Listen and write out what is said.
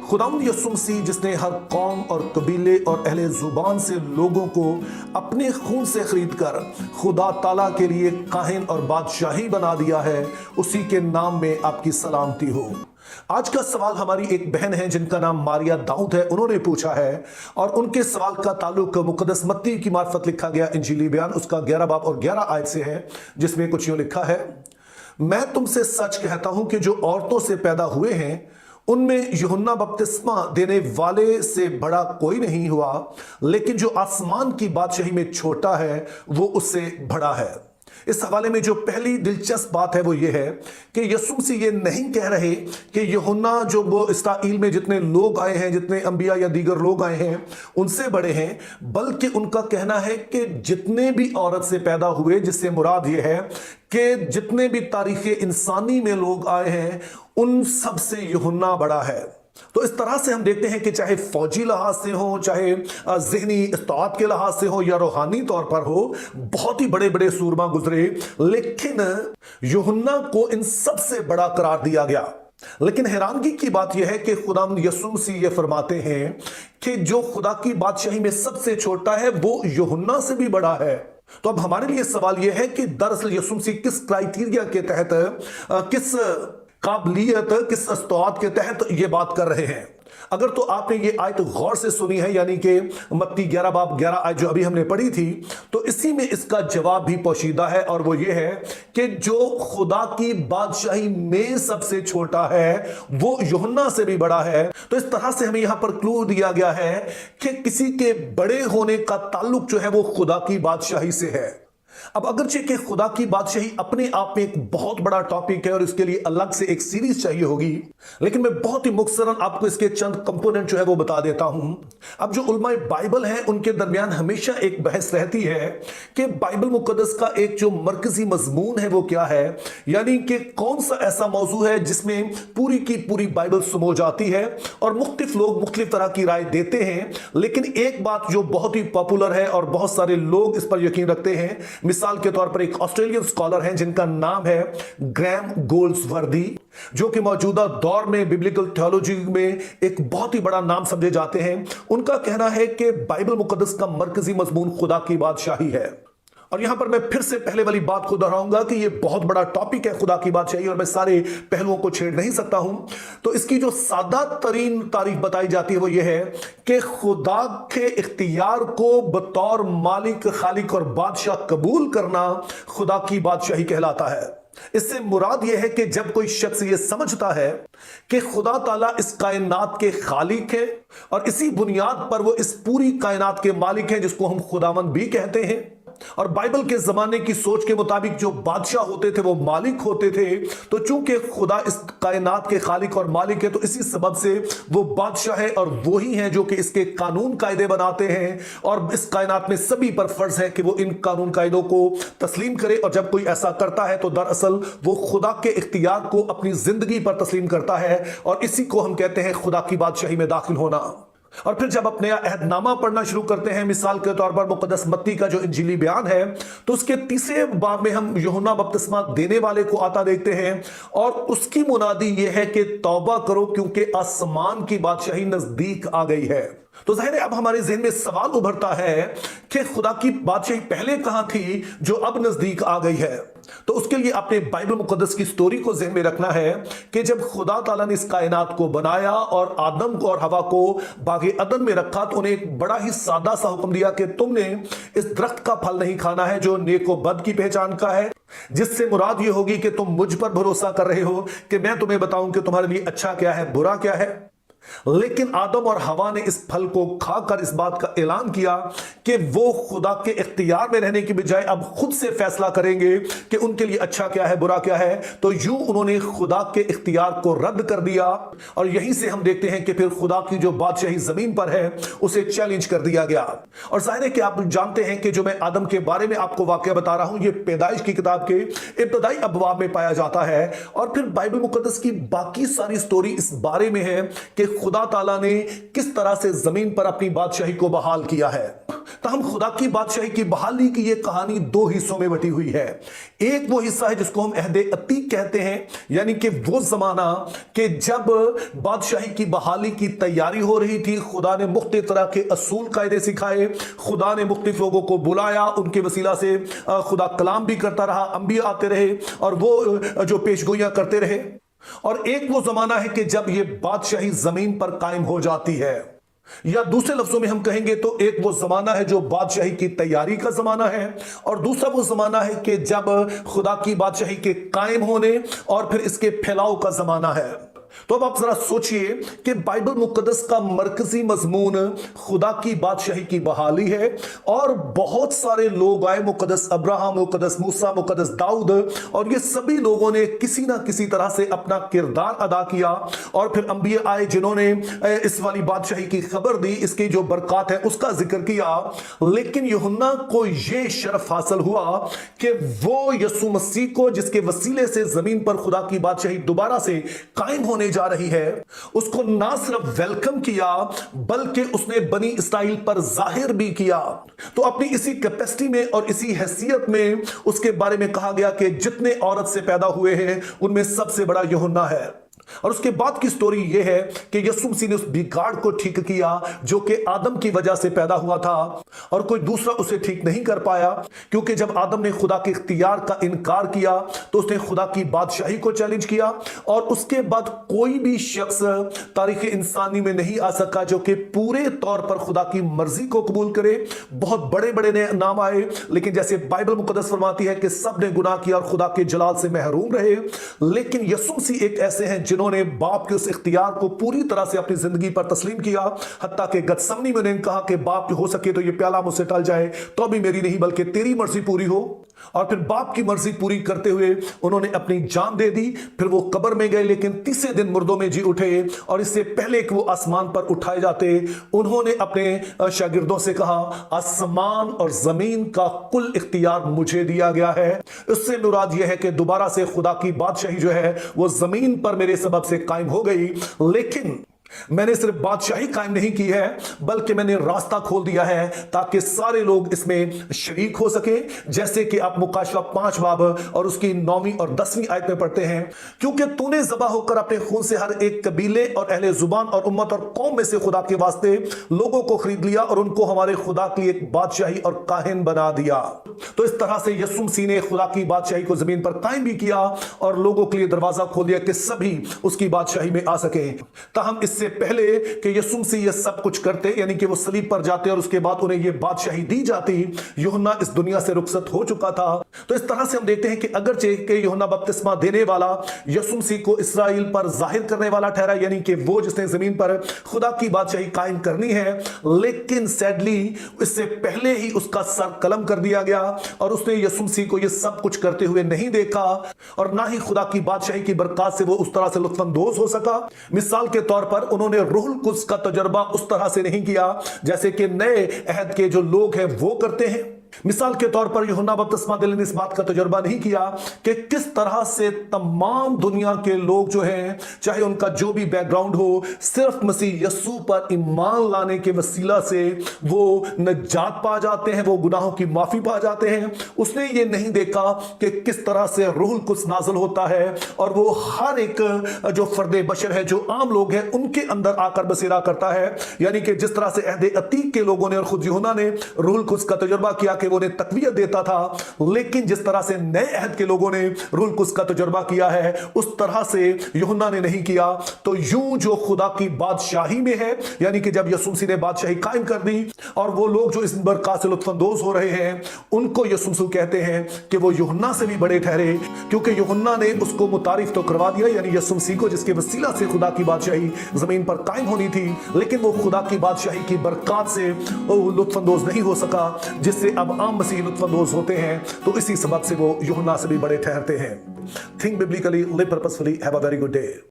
खुदावंद यीशु मसीह जिसने हर कौम और कबीले और अहले जुबान से लोगों को अपने खून से खरीद कर खुदा ताला के लिए काहिन और बादशाही बना दिया है, उसी के नाम में आपकी सलामती हो। आज का सवाल हमारी एक बहन है जिनका नाम मारिया दाऊद है, उन्होंने पूछा है और उनके सवाल का ताल्लुक मुकद्दस मत्ती की मार्फत लिखा गया इंजीली बयान उसका 11 बाब और 11 आयत से है, जिसमें कुछ यूं लिखा है, मैं तुमसे सच कहता हूं कि जो औरतों से पैदा हुए हैं उनमें यूहन्ना बपतिस्मा देने वाले से बड़ा कोई नहीं हुआ, लेकिन जो आसमान की बादशाही में छोटा है वो उससे बड़ा है। इस हवाले में जो पहली दिलचस्प बात है वो ये है कि यीशु मसीह ये नहीं कह रहे कि यूहन्ना जो वो इसराइल में जितने लोग आए हैं, जितने अंबिया या दीगर लोग आए हैं उनसे बड़े हैं, बल्कि उनका कहना है कि जितने भी औरत से पैदा हुए, जिससे मुराद ये है कि जितने भी तारीख इंसानी में लोग आए हैं उन सब से यूहन्ना बड़ा है। तो इस तरह से हम देखते हैं कि चाहे फौजी लिहाज से हो, चाहे ज़हनी इस्तात के लिहाज से हो या रूहानी तौर पर हो, बहुत ही बड़े बड़े सूरमा गुजरे, लेकिन यूहन्ना को इन सबसे बड़ा करार दिया गया। लेकिन हैरानगी की बात यह है कि खुदावंद यीशु मसीह ये फरमाते हैं कि जो खुदा की बादशाही में सबसे छोटा है वो यूहन्ना से भी बड़ा है। तो अब हमारे लिए सवाल यह है कि दरअसल यीशु मसीह किस क्राइटेरिया के तहत, किस काबिलियत, किस अस्ताद के तहत ये बात कर रहे हैं। अगर तो आपने ये आयत गौर से सुनी है, यानी कि मत्ती 11 बाब 11 आयत जो अभी हमने पढ़ी थी, तो इसी में इसका जवाब भी पोशीदा है और वो ये है कि जो खुदा की बादशाही में सबसे छोटा है वो यूहन्ना से भी बड़ा है। तो इस तरह से हमें यहां पर क्लू दिया गया है कि किसी के बड़े होने का ताल्लुक जो है वो खुदा की बादशाही से है। अब अगरचे कि खुदा की बादशाही अपने आप में एक बहुत बड़ा टॉपिक है और इसके लिए अलग से एक सीरीज चाहिए होगी, लेकिन मैं बहुत ही मुख्तसरन आपको इसके चंद कंपोनेंट जो है वो बता देता हूं। अब जो उलमाए बाइबल हैं उनके दरमियान हमेशा एक बहस रहती है कि बाइबल मुकद्दस का एक जो मरकजी मजमून है वो क्या है, यानी कि कौन सा ऐसा मौजू है जिसमें पूरी की पूरी बाइबल समो जाती है। और मुख्तलिफ लोग मुख्तलिफ तरह की राय देते हैं, लेकिन एक बात जो बहुत ही पॉपुलर है और बहुत सारे लोग इस पर यकीन रखते हैं, मिसाल के तौर पर एक ऑस्ट्रेलियन स्कॉलर हैं जिनका नाम है ग्रैम गोल्ड्सवर्दी, जो कि मौजूदा दौर में बिब्लिकल थियोलॉजी में एक बहुत ही बड़ा नाम समझे जाते हैं। उनका कहना है कि बाइबल मुकद्दस का मरकजी मजमून खुदा की बादशाही है। और यहां पर मैं फिर से पहले वाली बात को दोहराऊंगा कि यह बहुत बड़ा टॉपिक है खुदा की बादशाही और मैं सारे पहलुओं को छेड़ नहीं सकता हूं। तो इसकी जो सादा तरीन तारीफ बताई जाती है वो यह है कि खुदा के इख्तियार को बतौर मालिक, खालिक और बादशाह कबूल करना खुदा की बादशाही कहलाता है। इससे मुराद यह है कि जब कोई शख्स ये समझता है कि खुदा ताला इस कायनात के खालिक है और इसी बुनियाद पर वो इस पूरी कायनात के मालिक हैं, जिसको हम खुदावंद भी कहते हैं, और बाइबल के जमाने की सोच के मुताबिक जो बादशाह होते थे वो मालिक होते थे, तो चूंकि खुदा इस कायनात के खालिक और मालिक है तो इसी सबब से वो बादशाह है और वही है जो कि इसके कानून कायदे बनाते हैं और इस कायनात में सभी पर फर्ज है कि वो इन कानून कायदों को तस्लीम करे। और जब कोई ऐसा करता है तो दरअसल वो खुदा के इख्तियार को अपनी जिंदगी पर तस्लीम करता है और इसी को हम कहते हैं खुदा की बादशाही में दाखिल होना। और फिर जब अपने अहदनामा पढ़ना शुरू करते हैं, मिसाल के तौर पर मुकद्दस मत्ती का जो इंजीली बयान है, तो उसके तीसरे बाब में हम यूहन्ना बपतिस्मा देने वाले को आता देखते हैं और उसकी मुनादी यह है कि तौबा करो क्योंकि आसमान की बादशाही नजदीक आ गई है। तो जाहिर है अब हमारे ज़हन में सवाल उभरता है कि खुदा की बादशाही पहले कहां थी जो अब नजदीक आ गई है। तो उसके लिए आपने बाइबल मुकद्दस की स्टोरी को ज़हन में रखना है कि जब खुदा ताला ने इस कायनात को बनाया और आदम को और हवा को बागे अदन में रखा तो उन्हें एक बड़ा ही सादा सा हुक्म दिया कि तुमने इस दरख्त का फल नहीं खाना है जो नेक और बद की पहचान का है, जिससे मुराद ये होगी कि तुम मुझ पर भरोसा कर रहे हो कि मैं तुम्हें बताऊं कि तुम्हारे लिए अच्छा क्या है, बुरा क्या है। लेकिन आदम और हवा ने इस फल को खाकर इस बात का ऐलान किया कि वो खुदा के इख्तियार में रहने की बजाय अब खुद से फैसला करेंगे कि उनके लिए अच्छा क्या है, बुरा क्या है। तो यूं उन्होंने खुदा के इख्तियार को रद्द कर दिया और यहीं से हम देखते हैं कि फिर खुदा की जो बादशाही जमीन पर है उसे चैलेंज कर दिया गया। और जाहिर है कि आप जानते हैं कि जो मैं आदम के बारे में आपको वाकया बता रहा हूं, ये पैदाइश की किताब के इब्तदाई अबवाब में पाया जाता है और फिर बाइबल मुकद्दस की बाकी सारी स्टोरी इस बारे में है कि खुदा ताला ने किस तरह से जमीन पर अपनी बादशाही को बहाल किया है। तहम खुदा की बादशाही की बहाली की यह कहानी दो हिस्सों में बटी हुई है। एक वो हिस्सा है जिसको हम अहदे अतीक कहते हैं, यानी कि वो जमाना कि जब बादशाही की बहाली की तैयारी हो रही थी। खुदा ने मुख्तलिफ तरह के असूल कायदे सिखाए, खुदा ने मुख्तलिफ लोगों को बुलाया, उनके वसीला से खुदा कलाम भी करता रहा, अंबिया आते रहे और वो जो पेशगोइयां करते रहे। और एक वो जमाना है कि जब ये बादशाही जमीन पर कायम हो जाती है, या दूसरे लफ्जों में हम कहेंगे तो एक वो जमाना है जो बादशाही की तैयारी का जमाना है, और दूसरा वो जमाना है कि जब खुदा की बादशाही के कायम होने और फिर इसके फैलाव का जमाना है। तो अब आप जरा सोचिए कि बाइबल मुकद्दस का मरकजी मजमून खुदा की बादशाही की बहाली है, और बहुत सारे लोग आए, मुकद्दस अब्राहम, मुकद्दस मूसा, मुकद्दस दाऊद, और ये सभी लोगों ने किसी ना किसी तरह से अपना किरदार अदा किया। और फिर अंबिया आए जिन्होंने इस वाली बादशाही की खबर दी, इसकी जो बरकत है उसका जिक्र किया। लेकिन यूहन्ना को यह शर्फ हासिल हुआ कि वो यीशु मसीह को, जिसके वसीले से जमीन पर खुदा की बादशाही दोबारा से कायम होने जा रही है, उसको ना सिर्फ वेलकम किया बल्कि उसने बनी इस्राइल पर जाहिर भी किया। तो अपनी इसी कैपेसिटी में और इसी हैसियत में उसके बारे में कहा गया कि जितने औरत से पैदा हुए हैं उनमें सबसे बड़ा यूहन्ना है। और उसके बाद की स्टोरी यह है कि यीशु मसीह ने उस बिगाड़ को ठीक किया जो कि आदम की वजह से पैदा हुआ था, और कोई दूसरा उसे ठीक नहीं कर पाया, क्योंकि जब आदम ने खुदा के इख्तियार का इनकार किया तो उसने खुदा की बादशाही को चैलेंज किया। और उसके बाद कोई भी शख्स तारीख इंसानी में नहीं आ सका जो कि पूरे तौर पर खुदा की मर्जी को कबूल करे। बहुत बड़े बड़े नाम आए, लेकिन जैसे बाइबल मुकद्दस फरमाती है कि सब ने गुनाह किया और खुदा के जलाल से महरूम रहे। लेकिन यीशु मसीह एक ऐसे हैं जिन्होंने बाप के उस इख्तियार को पूरी तरह से अपनी जिंदगी पर तस्लीम किया, हत्ता कि गतसमनी में उन्होंने कहा कि बाप हो सके तो ये प्याला मुझसे टल जाए, तो भी मेरी नहीं बल्कि तेरी मर्जी पूरी हो। और फिर बाप की मर्जी पूरी करते हुए उन्होंने अपनी जान दे दी। फिर वो कब्र में गए, लेकिन तीसरे दिन मुर्दों में जी उठे, और इससे पहले कि वो आसमान पर उठाए जाते उन्होंने अपने शागिर्दों से कहा, आसमान और जमीन का कुल इख्तियार मुझे दिया गया है। इससे मुराद यह है कि दोबारा से खुदा की बादशाही जो है वो जमीन पर मेरे सबब से कायम हो गई। लेकिन मैंने सिर्फ बादशाही कायम नहीं की है, बल्कि मैंने रास्ता खोल दिया है ताकि सारे लोग इसमें शरीक हो सके। जैसे कि आप मुकाशवा 5 बाब और उसकी 9वीं और 10वीं आयत में पढ़ते हैं, क्योंकि तूने ज़बा होकर अपने खून से हर एक कबीले और अहले जुबान और उम्मत और कौम में से खुदा के वास्ते लोगों को खरीद लिया और उनको हमारे खुदा की एक बादशाही और काहिन बना दिया। तो इस तरह से यीशु मसीह ने खुदा की बादशाही को जमीन पर कायम भी किया और लोगों के लिए दरवाजा खोल दिया कि सभी उसकी बादशाही में आ सके। ताहम इससे पहले कि यीशु मसीह ये सब कुछ करते, यानी कि वो सलीब पर जाते और उसके बाद उन्हें ये बादशाही दी जाती, यूहन्ना इस दुनिया से रुखसत हो चुका था। तो इस तरह से हम देखते हैं कि अगरचे कि यूहन्ना बपतिस्मा देने वाला यीशु मसीह को इसराइल पर जाहिर करने वाला ठहरा, यानी कि वो जिसने जमीन पर खुदा की बादशाही कायम करनी है, लेकिन सैडली इससे पहले ही उसका सर कलम कर दिया गया और उसने यीशु मसीह को ये सब कुछ करते हुए नहीं देखा, और ना ही खुदा की बादशाही की बरकत से वो उस तरह से लुत्फानंदोज हो सका। मिसाल के तौर पर उन्होंने रूहुल कुद्स का तजुर्बा उस तरह से नहीं किया जैसे कि नए अहद के जो लोग हैं वो करते हैं। मिसाल के तौर पर यूहन्ना बपतिस्मा देने ने इस बात का तजुर्बा नहीं किया कि किस तरह से तमाम दुनिया के लोग जो हैं, चाहे उनका जो भी बैकग्राउंड हो, सिर्फ मसीह यस्सु पर ईमान लाने के वसीला से वो नजात पा जाते हैं, वो गुनाहों की माफी पा जाते हैं। उसने ये नहीं देखा कि किस तरह से रूहुल कुद्स नाज़िल होता है और वो हर एक जो फर्दे बशर है, जो आम लोग हैं, उनके अंदर आकर बसेरा करता है। यानी कि जिस तरह से अहदे अतीक के लोगों ने और खुद यूहन्ना ने रूहुल कुद्स का तजुर्बा किया कि वो उन्हें तकवीयत देता था, लेकिन जिस तरह से नए अहद के लोगों ने रूहुल कुद्स का तजुर्बा किया है उस तरह से यूहन्ना ने नहीं किया। तो यूं जो खुदा की बादशाही में है, यानी कि जब यीशु मसीह ने बादशाही कायम कर दी और वो लोग जो इस बरकत से लुत्फानंदोज हो रहे हैं, उनको यीशु मसीह कहते हैं कि वो यूहन्ना से भी बड़े ठहरे, क्योंकि यूहन्ना ने उसको मुतारिफ तो करवा दिया, यानी यीशु मसीह को, जिसके वसीला से खुदा की बादशाही जमीन पर कायम होनी थी, लेकिन वो खुदा की बादशाही की बरकत से लुत्फानंदोज नहीं हो सका जिससे अब आम मसीह लुत्फानंदोज होते हैं। तो इसी सबब से वो यूहन्ना से भी बड़े ठहरते हैं। Think biblically, live purposefully, have a very good day.